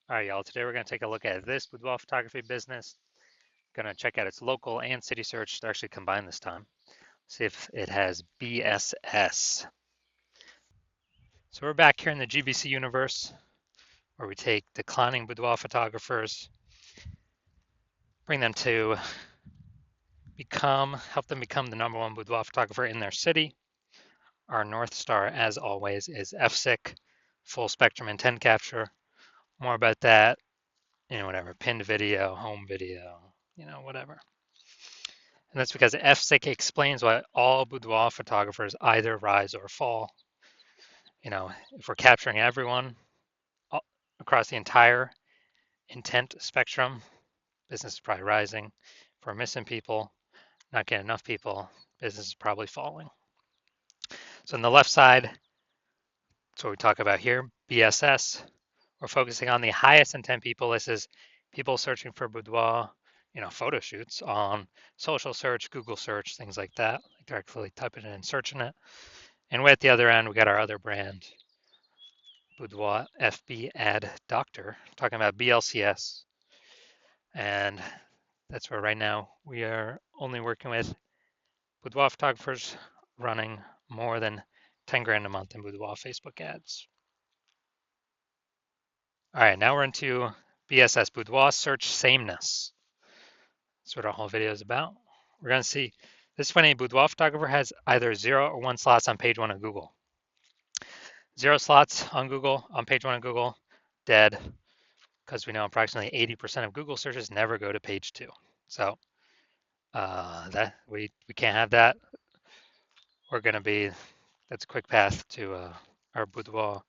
All right, y'all. Today we're going to take a look at this boudoir photography business. Going to check out its local and city search. They're actually combined this time. See if it has BSS. So we're back here in the GBC universe where we take declining boudoir photographers, bring them to help them become the #1 boudoir photographer in their city. Our North Star, as always, is FSIC, full spectrum intent capture. More about that, whatever, pinned video, home video, whatever. And that's because FSIC explains why all boudoir photographers either rise or fall. If we're capturing everyone across the entire intent spectrum, business is probably rising. If we're missing people, not getting enough people, business is probably falling. So on the left side, that's what we talk about here, BSS. We're focusing on the highest intent people. This is people searching for boudoir, photo shoots on social search, Google search, things like that, like directly typing it in and searching it. And way at the other end, we got our other brand, Boudoir FB Ad Doctor, talking about BLCS. And that's where right now we are only working with boudoir photographers running more than 10 grand a month in boudoir Facebook ads. All right, now we're into BSS, Boudoir Search Sameness. That's what our whole video is about. We're going to see this is when a boudoir photographer has either 0 or 1 slots on page 1 of Google. 0 slots on Google, on page 1 of Google, dead, because we know approximately 80% of Google searches never go to page 2. So that we can't have that. We're going to be, that's a quick path to our boudoir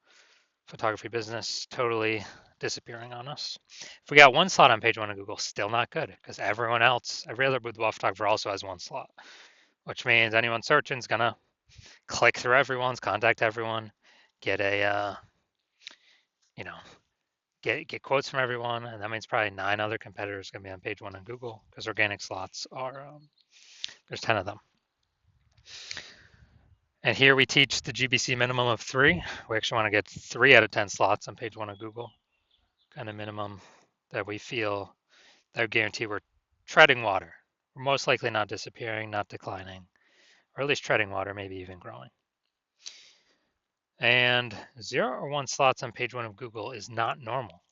photography business totally disappearing on us. If we got 1 slot on page 1 of Google, still not good, because everyone else, every other boudoir photographer also has 1 slot, which means anyone searching is going to click through everyone's, contact everyone, get a, get quotes from everyone, and that means probably 9 other competitors going to be on page 1 on Google, because organic slots are, there's 10 of them. And here we teach the GBC minimum of 3. We actually want to get 3 out of 10 slots on page 1 of Google, kind of minimum that we feel that would guarantee we're treading water. We're most likely not disappearing, not declining, or at least treading water, maybe even growing. And 0 or 1 slots on page 1 of Google is not normal.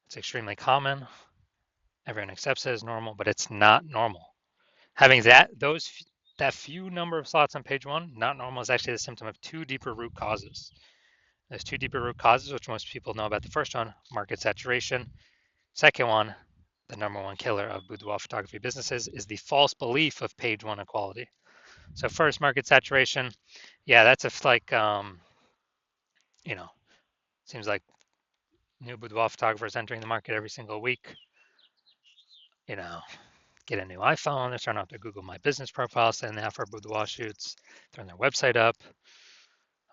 It's extremely common. Everyone accepts it as normal, but it's not normal. Having that few number of slots on page 1, not normal, is actually the symptom of 2 deeper root causes. There's 2 deeper root causes, which most people know about. The first one, market saturation. Second one, the #1 killer of boudoir photography businesses, is the false belief of page 1 equality. So first, market saturation. Yeah, that's seems like new boudoir photographers entering the market every single week. Get a new iPhone, they're starting out their Google My Business profile, saying they have for boudoir shoots, throwing their website up,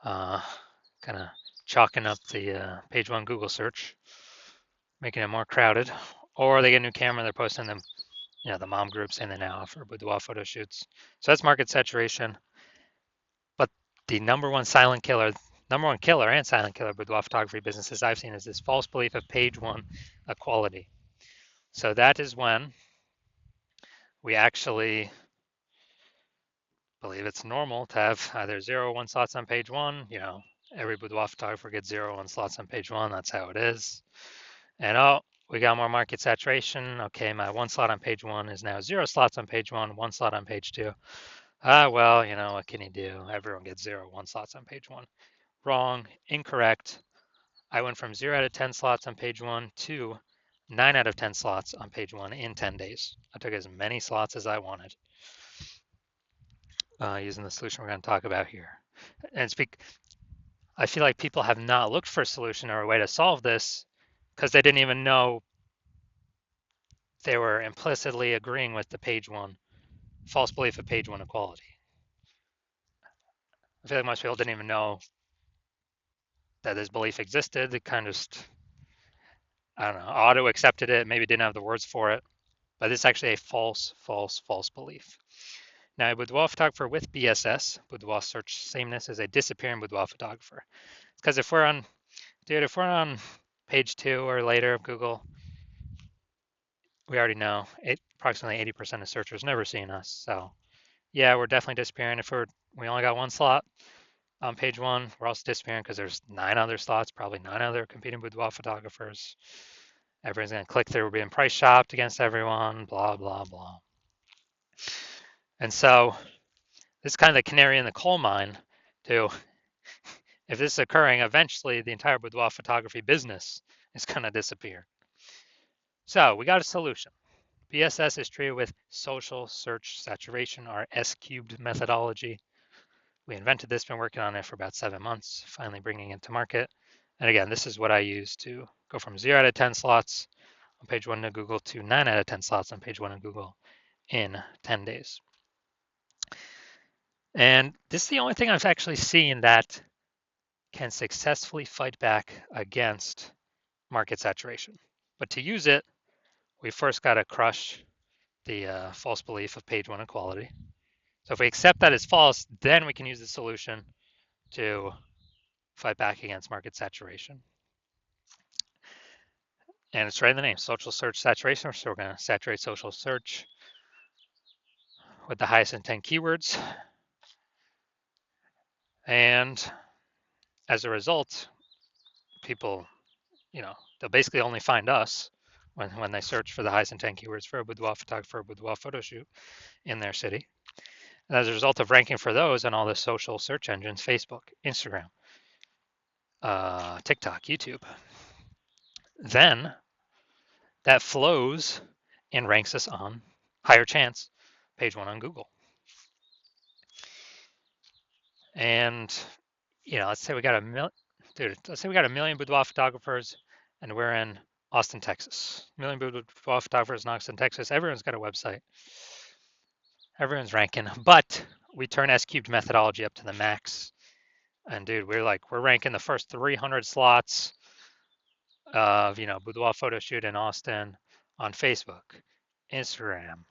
kind of chalking up the page 1 Google search, making it more crowded. Or they get a new camera, they're posting them, the mom group saying they now offer boudoir photo shoots. So that's market saturation. But the #1 silent killer, #1 killer and silent killer boudoir photography businesses I've seen is this false belief of page 1 equality. So that is when we actually believe it's normal to have either 0 or 1 slots on page 1. Every boudoir photographer gets 0 or 1 slots on page 1. That's how it is. And we got more market saturation. Okay, my 1 slot on page 1 is now 0 slots on page 1, 1 slot on page 2. Well, what can you do? Everyone gets 0, 1 slots on page 1. Wrong, incorrect. I went from 0 out of 10 slots on page 1 to 9 out of 10 slots on page 1 in 10 days. I took as many slots as I wanted using the solution we're going to talk about here. And I feel like people have not looked for a solution or a way to solve this because they didn't even know they were implicitly agreeing with the page 1 false belief of page 1 equality. I feel like most people didn't even know that this belief existed. They kind of just, I don't know, auto accepted it, maybe didn't have the words for it, but it's actually a false belief. Now, a boudoir photographer with BSS, boudoir search sameness, is a disappearing boudoir photographer. Because if we're on page 2 or later of Google, we already know approximately 80% of searchers never seen us. So yeah, we're definitely disappearing. If we only got one slot on page 1, we're also disappearing because there's 9 other slots, probably 9 other competing boudoir photographers. Everyone's going to click through. We're being price shopped against everyone, blah, blah, blah. And so this is kind of the canary in the coal mine too. If this is occurring, eventually the entire boudoir photography business is going to disappear. So we got a solution. BSS is treated with social search saturation, or S-cubed methodology. We invented this, been working on it for about 7 months, finally bringing it to market. And again, this is what I use to go from 0 out of 10 slots on page 1 of Google to 9 out of 10 slots on page 1 of Google in 10 days. And this is the only thing I've actually seen that can successfully fight back against market saturation. But to use it, we first got to crush the false belief of page 1 equality. So if we accept that as false, then we can use the solution to fight back against market saturation. And it's right in the name, social search saturation. So we're going to saturate social search with the highest intent keywords. And as a result, people, they'll basically only find us when they search for the highest intent keywords for a boudoir photographer, a boudoir photo shoot in their city. And as a result of ranking for those on all the social search engines, Facebook, Instagram, TikTok, YouTube, then that flows and ranks us on higher chance page 1 on Google. And let's say we got a million boudoir photographers and we're in Austin, Texas. A million boudoir photographers in Austin, Texas. Everyone's got a website. Everyone's ranking, but we turn S-cubed methodology up to the max. And dude, we're ranking the first 300 slots of, boudoir photo shoot in Austin on Facebook, Instagram,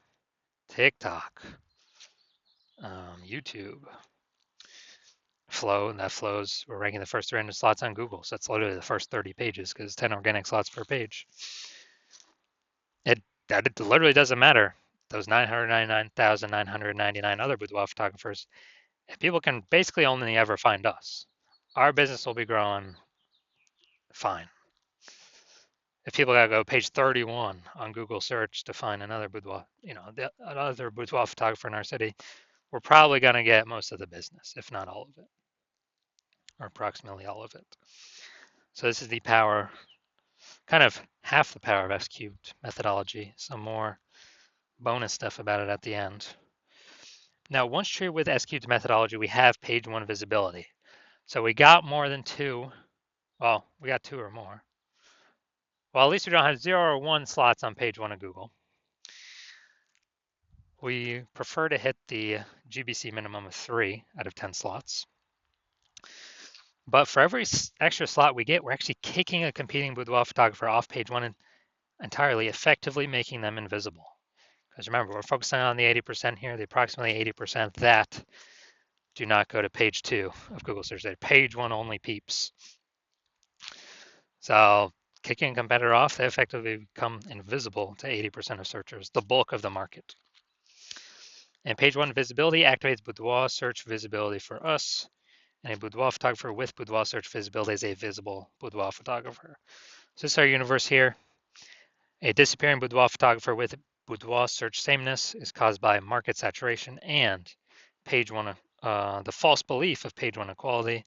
TikTok, YouTube, Flow, and that flows. We're ranking the first 300 slots on Google. So that's literally the first 30 pages because 10 organic slots per page. It literally doesn't matter. Those 999,999 other boudoir photographers, if people can basically only ever find us, our business will be growing fine. If people gotta go page 31 on Google search to find another boudoir, another boudoir photographer in our city, we're probably gonna get most of the business, if not all of it, or approximately all of it. So this is the power, kind of half the power of S-cubed methodology. Some more bonus stuff about it at the end. Now, once treated with S-cubed methodology, we have page 1 visibility. So we got more than 2. Well, we got 2 or more. Well, at least we don't have 0 or 1 slots on page 1 of Google. We prefer to hit the GBC minimum of 3 out of 10 slots. But for every extra slot we get, we're actually kicking a competing boudoir photographer off page 1 entirely, effectively making them invisible. Because remember, we're focusing on the 80% here, the approximately 80% that do not go to page 2 of Google search. They're page 1 only peeps. So kicking a competitor off, they effectively become invisible to 80% of searchers, the bulk of the market. And page 1 visibility activates boudoir search visibility for us. And a boudoir photographer with boudoir search visibility is a visible boudoir photographer. So this is our universe here. A disappearing boudoir photographer with boudoir search sameness is caused by market saturation and page 1, the false belief of page 1 equality.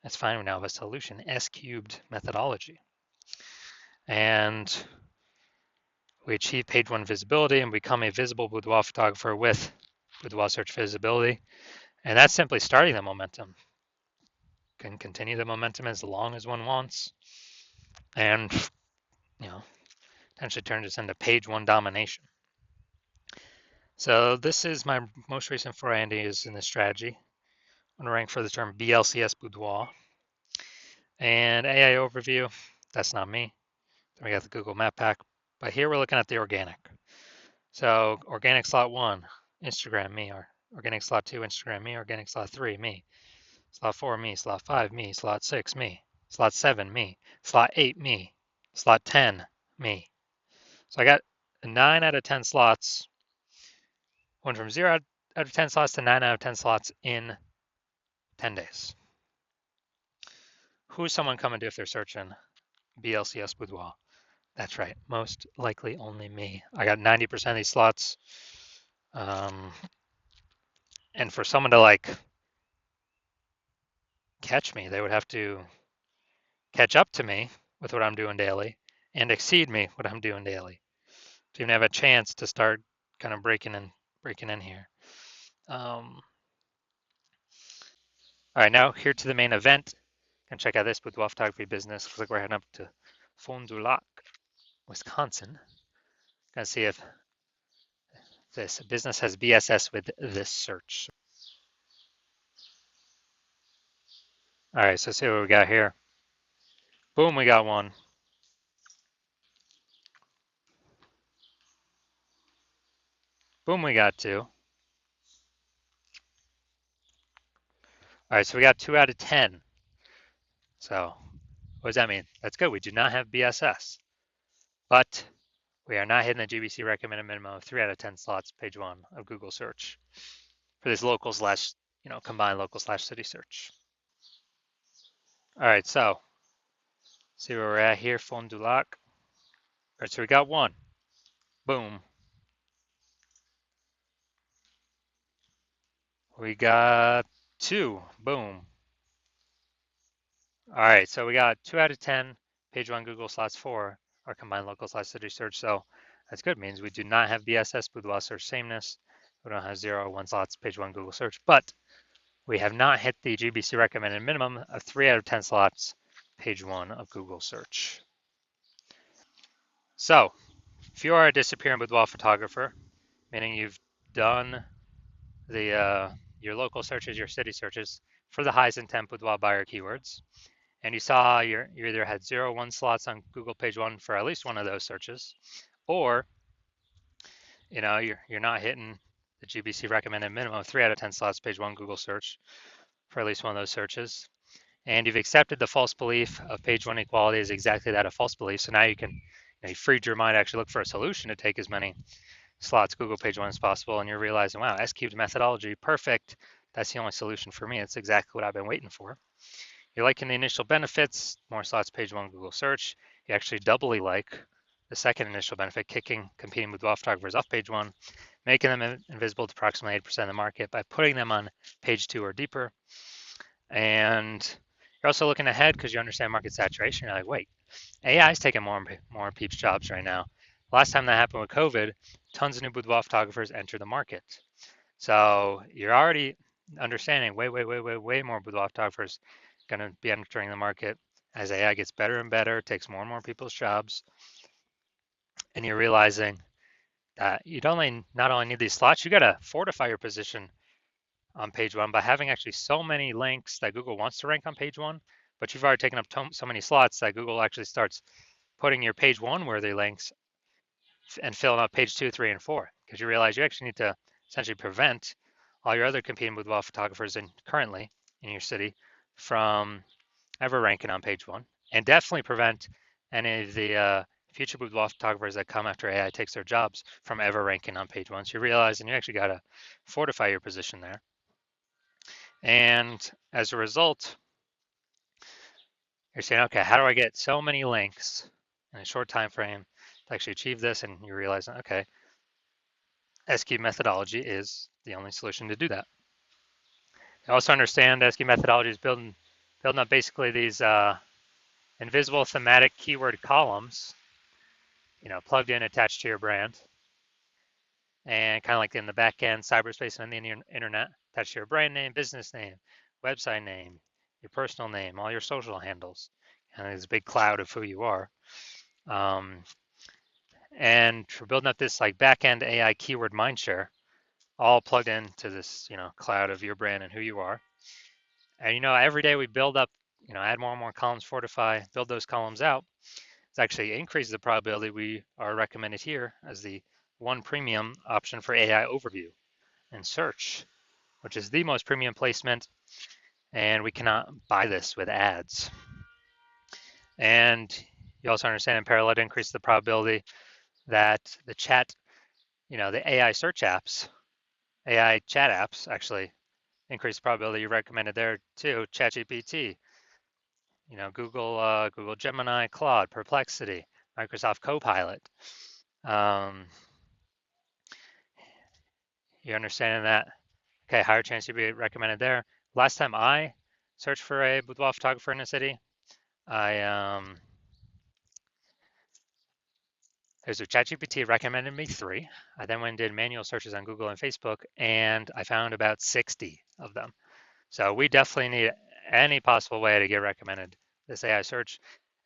That's fine. We now have a solution, S-cubed methodology. And we achieve page 1 visibility and become a visible boudoir photographer with boudoir search visibility. And that's simply starting the momentum. Can continue the momentum as long as one wants. And, potentially turn this into page 1 domination. So this is my most recent foray into using this strategy. I'm going to rank for the term BLCS boudoir. And AI overview, that's not me. Then we got the Google Map Pack. But here we're looking at the organic. So organic slot 1, Instagram, me. Or organic slot 2, Instagram, me. Organic slot 3, me. Slot 4, me. Slot 5, me. Slot 6, me. Slot 7, me. Slot 8, me. Slot 10, me. So I got 9 out of 10 slots, went from 0 out of 10 slots to 9 out of 10 slots in 10 days. Who's someone coming to if they're searching BLCS Boudoir? That's right, most likely only me. I got 90% of these slots. And for someone to like catch me, they would have to catch up to me with what I'm doing daily and exceed me what I'm doing daily to even have a chance to start kind of breaking in here. All right, now here to the main event. And check out this boudoir photography business. Looks like we're heading up to Fond du Lac, Wisconsin. Gonna see if this business has BSS with this search. All right, so let's see what we got here. Boom, we got one. Boom, we got two. All right, so we got 2 out of 10. So what does that mean? That's good. We do not have BSS, but we are not hitting the GBC recommended minimum of 3 out of 10 slots, page 1 of Google search for this local slash, combined local slash city search. All right, so see where we're at here, Fond du Lac. All right, so we got one. Boom. We got two. Boom. All right, so we got 2 out of 10, page 1 Google slots 4, our combined local slash city search. So that's good. It means we do not have BSS, boudoir search sameness. We don't have 0 or 1 slots, page 1 Google search, but we have not hit the GBC recommended minimum of 3 out of 10 slots, page 1 of Google search. So if you are a disappearing boudoir photographer, meaning you've done the your local searches, your city searches for the highest intent boudoir buyer keywords, and you saw you either had 0 or 1 slots on Google page 1 for at least one of those searches, or you're not hitting the GBC recommended minimum of 3 out of 10 slots page 1 Google search for at least one of those searches, and you've accepted the false belief of page 1 equality is exactly that, a false belief. So now you can you freed your mind to actually look for a solution to take as many slots Google page 1 as possible, and you're realizing, wow, S-cubed methodology, perfect. That's the only solution for me. It's exactly what I've been waiting for. You're liking the initial benefits, more slots page 1 Google search. You actually doubly like the second initial benefit, kicking competing boudoir photographers off page 1, making them invisible to approximately 8% of the market by putting them on page 2 or deeper. And you're also looking ahead because you understand market saturation. You're like, wait, AI is taking more and more peeps jobs right now. Last time that happened with COVID, tons of new boudoir photographers entered the market. So you're already understanding way more boudoir photographers going to be entering the market as AI gets better and better, takes more and more people's jobs. And you're realizing that you not only need these slots, you got to fortify your position on page 1 by having actually so many links that Google wants to rank on page 1, but you've already taken up so many slots that Google actually starts putting your page 1 worthy links and filling up page 2, 3, and 4, because you realize you actually need to essentially prevent all your other competing boudoir photographers currently in your city from ever ranking on page 1, and definitely prevent any of the future boudoir photographers that come after AI takes their jobs from ever ranking on page 1. So you realize, and you actually got to fortify your position there. And as a result, you're saying, okay, how do I get so many links in a short time frame to actually achieve this? And you realize, okay, S-cube methodology is the only solution to do that. You also understand S-cube methodology is building up basically these invisible thematic keyword columns, plugged in, attached to your brand, and kind of like in the back end, cyberspace and the internet, attached to your brand name, business name, website name, your personal name, all your social handles, and there's a big cloud of who you are. And we're building up this like back end AI keyword mindshare, all plugged into this, cloud of your brand and who you are. And every day we build up, add more and more columns, fortify, build those columns out. It actually increases the probability we are recommended here as the one premium option for AI overview and search, which is the most premium placement, and we cannot buy this with ads. And You also understand in parallel to increase the probability that the chat, the AI search apps, AI chat apps actually increase the probability you recommended there too. ChatGPT, Google Gemini, Claude, Perplexity, Microsoft Copilot. Um, you understanding that? Okay, higher chance you'd be recommended there. Last time I searched for a boudoir photographer in a city, there's a ChatGPT recommended me 3. I then went and did manual searches on Google and Facebook, and I found about 60 of them. So we definitely need any possible way to get recommended this AI search.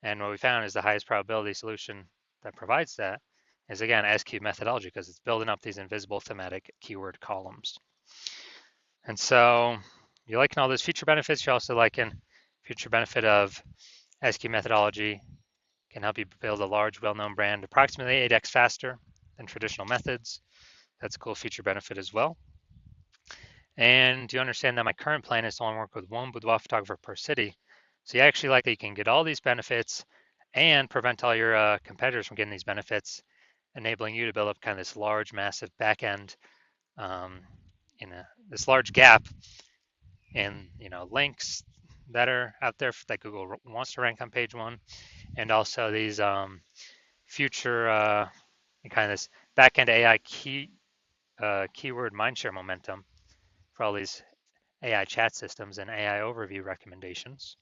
And what we found is the highest probability solution that provides that is, again, SQ methodology, because it's building up these invisible thematic keyword columns. And so you're liking all those feature benefits. You're also liking future benefit of SQ methodology can help you build a large, well-known brand approximately 8x faster than traditional methods. That's a cool feature benefit as well. And you understand that my current plan is to only work with one boudoir photographer per city. So you actually like that you can get all these benefits and prevent all your competitors from getting these benefits, enabling you to build up kind of this large, massive back end this large gap in links that are out there that Google wants to rank on page 1, and also these future kind of this back-end AI keyword mindshare momentum for all these AI chat systems and AI overview recommendations.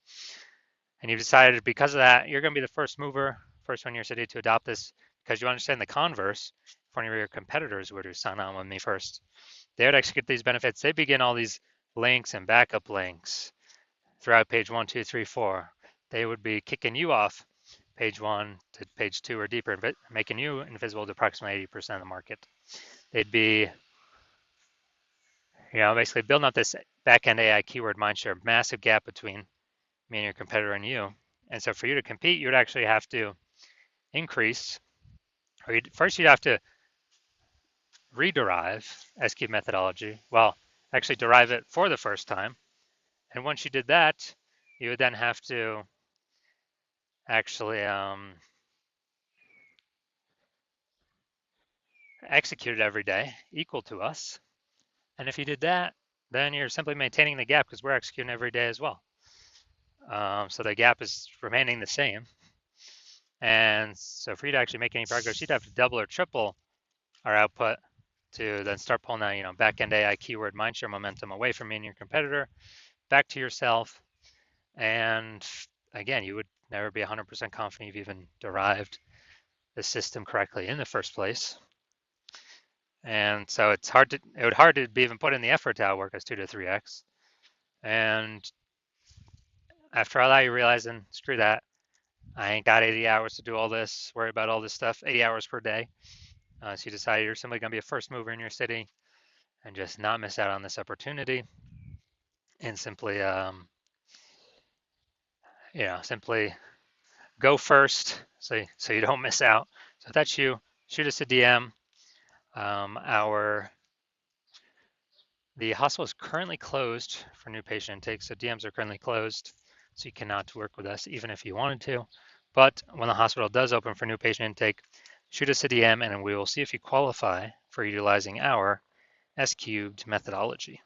And you've decided because of that, you're going to be the first mover, first one in your city to adopt this, because you understand the converse. If one of your competitors were to sign on with me first, they would execute these benefits. They begin all these links and backup links throughout page 1, 2, 3, 4. They would be kicking you off page 1 to page 2 or deeper, making you invisible to approximately 80% of the market. They'd be, basically building up this back-end AI keyword mindshare, massive gap between me and your competitor and you. And so for you to compete, you would actually have to increase, or first you'd have to rederive SQ methodology. Well, actually derive it for the first time. And once you did that, you would then have to actually execute it every day, equal to us. And if you did that, then you're simply maintaining the gap because we're executing every day as well. So the gap is remaining the same. And so for you to actually make any progress, you'd have to double or triple our output to then start pulling that, back-end AI keyword mindshare momentum away from me and your competitor, back to yourself. And again, you would never be 100% confident you've even derived the system correctly in the first place. And so it would hard to be even put in the effort to outwork us 2 to 3x. And after all that, you're realizing, screw that. I ain't got 80 hours to do all this, worry about all this stuff, 80 hours per day. So you decide you're simply going to be a first mover in your city and just not miss out on this opportunity, and simply, simply go first so you don't miss out. So if that's you, shoot us a DM. The hospital is currently closed for new patient intake, so DMs are currently closed, so you cannot work with us even if you wanted to. But when the hospital does open for new patient intake, shoot us a DM and we will see if you qualify for utilizing our S cubed methodology.